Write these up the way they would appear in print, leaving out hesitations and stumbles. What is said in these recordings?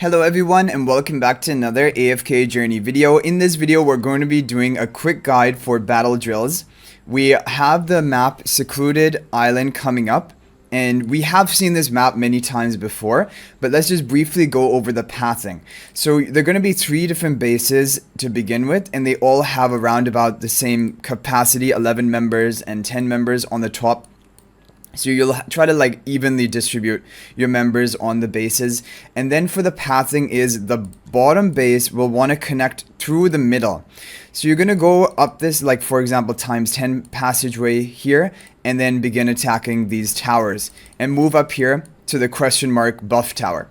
Hello everyone and welcome back to another AFK journey video. In this video we're going to be doing a quick guide for battle drills. We have the map Secluded Island coming up, and we have seen this map many times before, but let's just briefly go over the pathing. So there are going to be 3 different bases to begin with, and they all have around about the same capacity, 11 members and 10 members on the top. So you'll try to like evenly distribute your members on the bases. And then for the pathing is the bottom base will want to connect through the middle. So you're going to go up this, like for example, times 10 passageway here, and then begin attacking these towers and move up here to the question mark buff tower.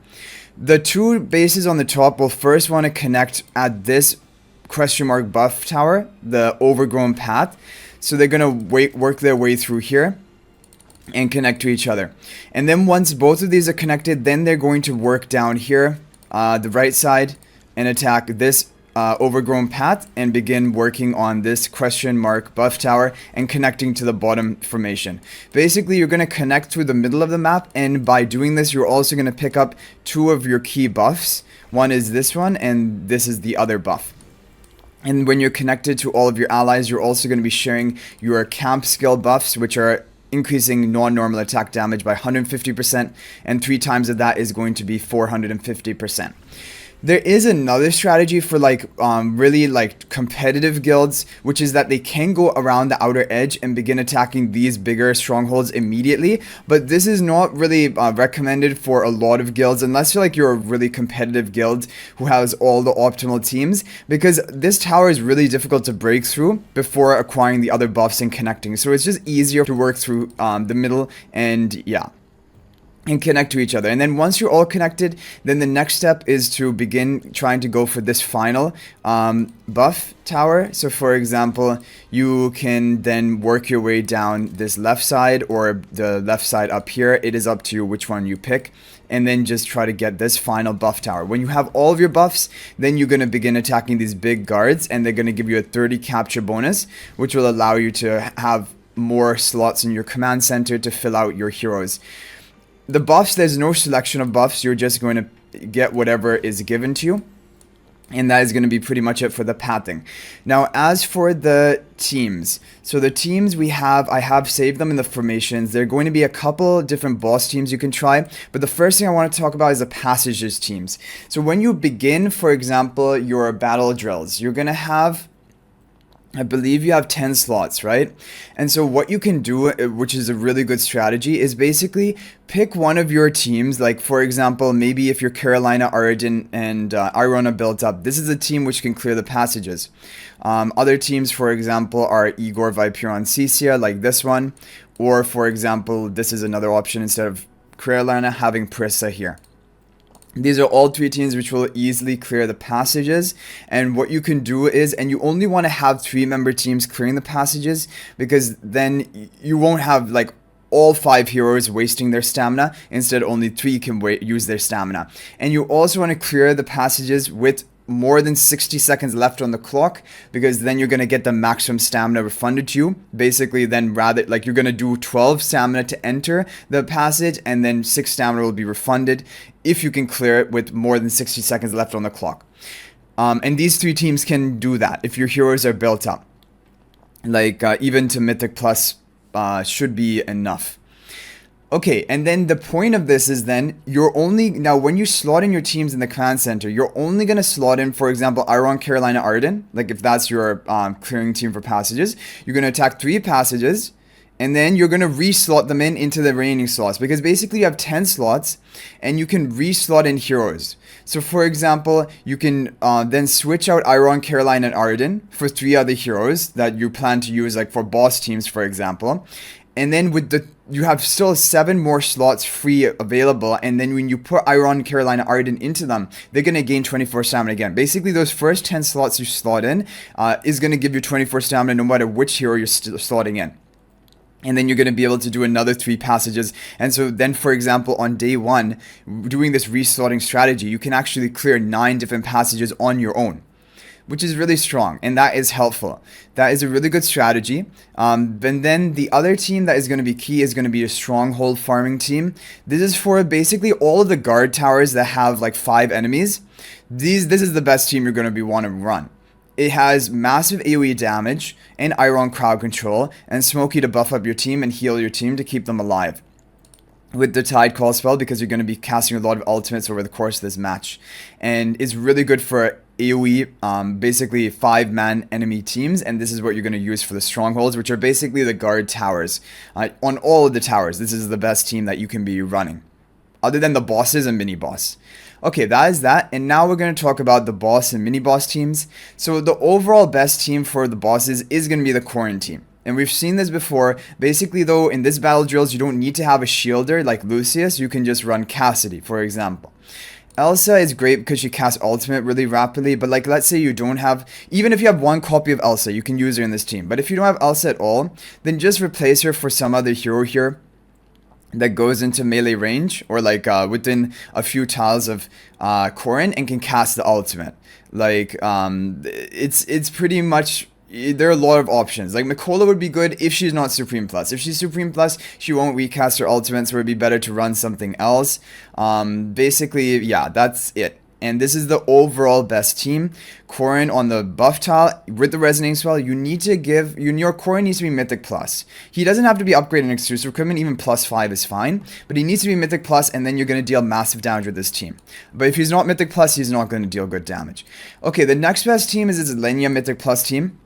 The 2 bases on the top will first want to connect at this question mark buff tower, the overgrown path. So they're going to work their way through here and connect to each other. And then once both of these are connected, then they're going to work down here, the right side, and attack this overgrown path and begin working on this question mark buff tower and connecting to the bottom formation. Basically, you're going to connect through the middle of the map, and by doing this, you're also going to pick up 2 of your key buffs. One is this one, and this is the other buff. And when you're connected to all of your allies, you're also going to be sharing your camp skill buffs, which are increasing non-normal attack damage by 150%, and 3 times of that is going to be 450%. There is another strategy for like really like competitive guilds, which is that they can go around the outer edge and begin attacking these bigger strongholds immediately. But this is not really recommended for a lot of guilds, unless you're a really competitive guild who has all the optimal teams, because this tower is really difficult to break through before acquiring the other buffs and connecting. So it's just easier to work through the middle and and connect to each other. And then once you're all connected, then the next step is to begin trying to go for this final buff tower. So for example, you can then work your way down this left side or the left side up here. It is up to you which one you pick, and then just try to get this final buff tower. When you have all of your buffs, then you're going to begin attacking these big guards, and they're going to give you a 30 capture bonus, which will allow you to have more slots in your command center to fill out your heroes. The buffs, there's no selection of buffs. You're just going to get whatever is given to you. And that is going to be pretty much it for the pathing. Now, as for the teams, so the teams I have saved them in the formations. There are going to be a couple different boss teams you can try. But the first thing I want to talk about is the passages teams. So when you begin, for example, your battle drills, you're going to have, I believe you have 10 slots, right? And so what you can do, which is a really good strategy, is basically pick one of your teams. Like for example, maybe if you're Carolina, Arden, and Iron are built up, this is a team which can clear the passages. Other teams, for example, are Igor, Viperon, Cecia, like this one. Or for example, this is another option instead of Carolina, having Prissa here. These are all 3 teams which will easily clear the passages. And what you can do is, and you only want to have 3-member teams clearing the passages, because then you won't have like all 5 heroes wasting their stamina. Instead, only 3 can use their stamina. And you also want to clear the passages with more than 60 seconds left on the clock, because then you're going to get the maximum stamina refunded to you. Basically, then rather like you're going to do 12 stamina to enter the passage, and then 6 stamina will be refunded if you can clear it with more than 60 seconds left on the clock. And these 3 teams can do that if your heroes are built up. Like even to Mythic Plus should be enough. Okay, and then the point of this is then now when you slot in your teams in the command center, you're only going to slot in, for example, Iron, Carolina, Arden. Like if that's your clearing team for passages, you're going to attack 3 passages, and then you're going to reslot them into the remaining slots, because basically you have 10 slots and you can reslot in heroes. So for example, you can then switch out Iron, Carolina, and Arden for 3 other heroes that you plan to use, like for boss teams, for example. And then you have still 7 more slots free available, and then when you put Iron, Carolina, Arden into them, they're going to gain 24 stamina again. Basically, those first 10 slots you slot in is going to give you 24 stamina no matter which hero you're slotting in. And then you're going to be able to do another 3 passages. And so then, for example, on day 1, doing this reslotting strategy, you can actually clear 9 different passages on your own. which is really strong, and that is helpful. That is a really good strategy. And then the other team that is going to be key is going to be a Stronghold farming team. This is for basically all of the guard towers that have like 5 enemies. This is the best team you're going to be want to run. It has massive AoE damage and Iron crowd control and Smokey to buff up your team and heal your team to keep them alive with the Tide Call spell, because you're going to be casting a lot of ultimates over the course of this match. And it's really good for AoE, basically 5-man enemy teams, and this is what you're going to use for the Strongholds, which are basically the guard towers. On all of the towers, this is the best team that you can be running, other than the bosses and mini-boss. Okay, that is that, and now we're going to talk about the boss and mini-boss teams. So the overall best team for the bosses is going to be the Corrin team. And we've seen this before. Basically, though, in this battle drills, you don't need to have a shielder like Lucius. You can just run Cassidy, for example. Elsa is great because she casts ultimate really rapidly, but like, let's say you don't have, even if you have 1 copy of Elsa, you can use her in this team. But if you don't have Elsa at all, then just replace her for some other hero here that goes into melee range, or like within a few tiles of Corrin, and can cast the ultimate. Like it's pretty much, there are a lot of options. Like Mikola would be good if she's not Supreme Plus. If she's Supreme Plus, she won't recast her ultimate, so it would be better to run something else. Basically, yeah, that's it. And this is the overall best team. Corrin on the buff tile with the Resonating Spell, you need to give, your Corrin needs to be Mythic Plus. He doesn't have to be upgraded in exclusive equipment, even +5 is fine. But he needs to be Mythic Plus, and then you're going to deal massive damage with this team. But if he's not Mythic Plus, he's not going to deal good damage. Okay, the next best team is this Lenya Mythic Plus team.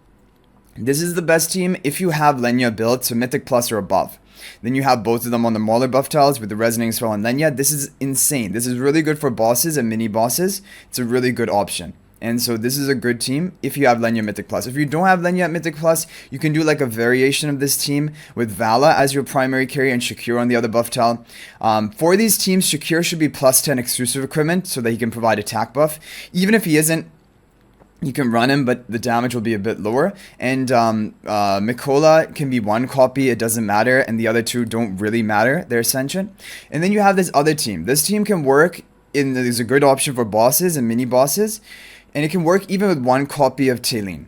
This is the best team if you have Lenya built, so Mythic Plus or above. Then you have both of them on the Mauler buff tiles with the Resonating Spell and Lenya. This is insane. This is really good for bosses and mini bosses. It's a really good option. And so this is a good team if you have Lenya Mythic Plus. If you don't have Lenya Mythic Plus, you can do like a variation of this team with Vala as your primary carry and Shakir on the other buff tile. For these teams, Shakir should be +10 exclusive equipment so that he can provide attack buff. Even if he isn't, you can run him, but the damage will be a bit lower. And Mikola can be 1 copy, it doesn't matter, and the other 2 don't really matter, they're Ascension. And then you have this other team. This team can work is a good option for bosses and mini bosses, and it can work even with 1 copy of Talene.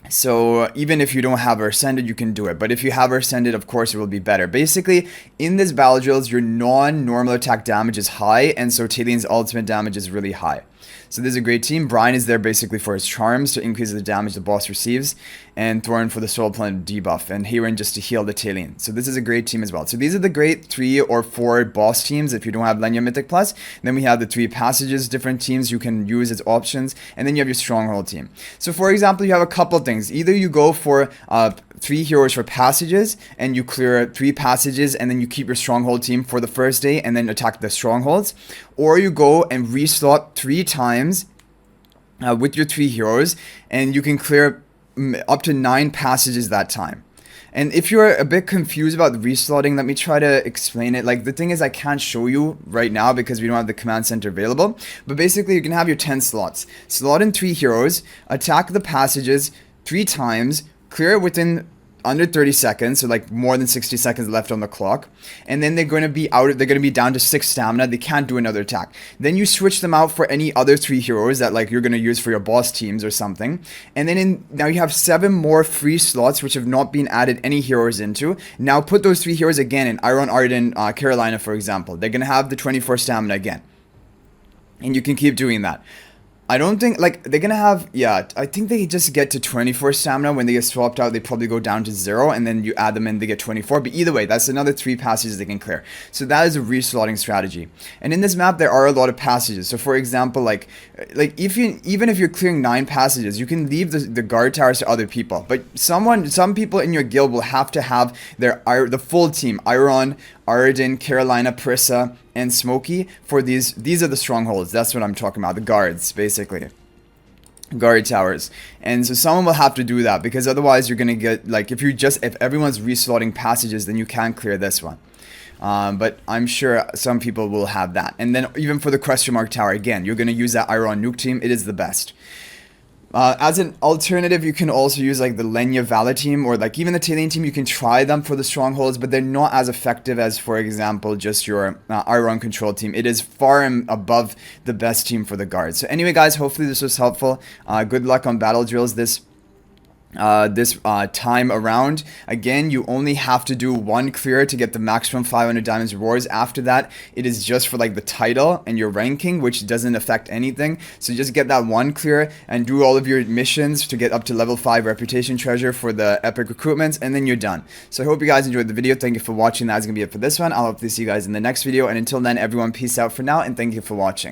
So even if you don't have her ascended, you can do it. But if you have her ascended, of course, it will be better. Basically, in this battle drills, your non-normal attack damage is high, and so Talene's ultimate damage is really high. So this is a great team. Brian is there basically for his charms to increase the damage the boss receives, and Thorin for the soul plant debuff, and Heirin just to heal the Talene. So this is a great team as well. So these are the great 3 or 4 boss teams if you don't have Lenya Mythic Plus. Then we have the 3 passages, different teams you can use as options, and then you have your Stronghold team. So for example, you have a couple of things. Either you go for 3 heroes for passages, and you clear 3 passages, and then you keep your Stronghold team for the first day, and then attack the Strongholds. Or you go and reslot 3 times with your 3 heroes, and you can clear up to 9 passages that time. And if you're a bit confused about the reslotting, let me try to explain it. Like, the thing is, I can't show you right now because we don't have the command center available. But basically, you can have your 10 slots. Slot in 3 heroes, attack the passages 3 times, clear it within under 30 seconds, so like more than 60 seconds left on the clock, and then they're going to be down to 6 stamina. They can't do another attack. Then you switch them out for any other 3 heroes that like you're going to use for your boss teams or something, and then now you have 7 more free slots which have not been added any heroes into. Now put those 3 heroes again in Iron, Arden, Carolina, for example. They're going to have the 24 stamina again, and you can keep doing that. I don't think, like, they're gonna have, yeah, I think they just get to 24 stamina. When they get swapped out, they probably go down to 0, and then you add them in, they get 24. But either way, that's another 3 passages they can clear. So that is a reslotting strategy. And in this map, there are a lot of passages. So for example, like even if you're clearing 9 passages, you can leave the guard towers to other people. But some people in your guild will have to have the full team, Iron, Arden, Carolina, Prissa, and Smokey for these are the strongholds. That's what I'm talking about, the guards, basically. Guard towers. And so someone will have to do that, because otherwise you're gonna get, like, if everyone's reslotting passages, then you can't clear this one. But I'm sure some people will have that. And then even for the question mark tower, again, you're gonna use that Iron nuke team. It is the best. As an alternative, you can also use like the Lenya Vala team or like even the Talion team. You can try them for the strongholds, but they're not as effective as, for example, just your Iron Control team. It is far and above the best team for the guards. So anyway, guys, hopefully this was helpful. Good luck on battle drills this time around. Again, you only have to do one clear to get the maximum 500 diamonds rewards. After that, it is just for like the title and your ranking, which doesn't affect anything. So just get that one clear and do all of your missions to get up to level 5 reputation treasure for the epic recruitments, and then you're done. So I hope you guys enjoyed the video. Thank you for watching. That's gonna be it for this one. I'll hopefully see you guys in the next video, and until then, everyone, peace out for now, and thank you for watching.